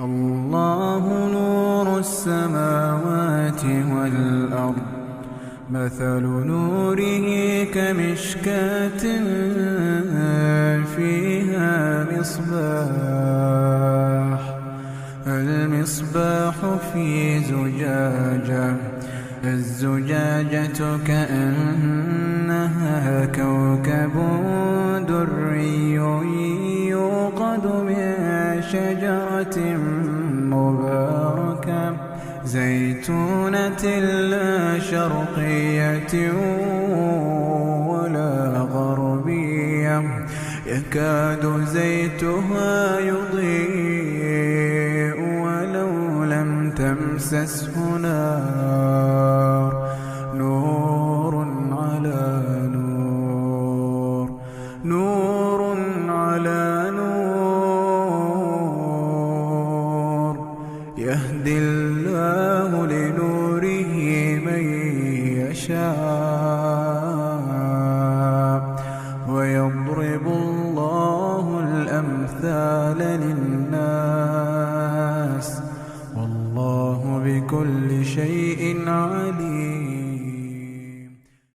الله نور السماوات والأرض، مثل نوره كمشكاة فيها مصباح، المصباح في زجاجة، الزجاجة كأنها كوكب دري يوقد من شجرة مباركة زيتونة لا شرقية ولا غربية، يكاد زيتها يضيء ولو لم تمسسه نار، نور على نور، نور على نور، يهدي الله لنوره من يشاء، ويضرب الله الأمثال للناس، والله بكل شيء عليم.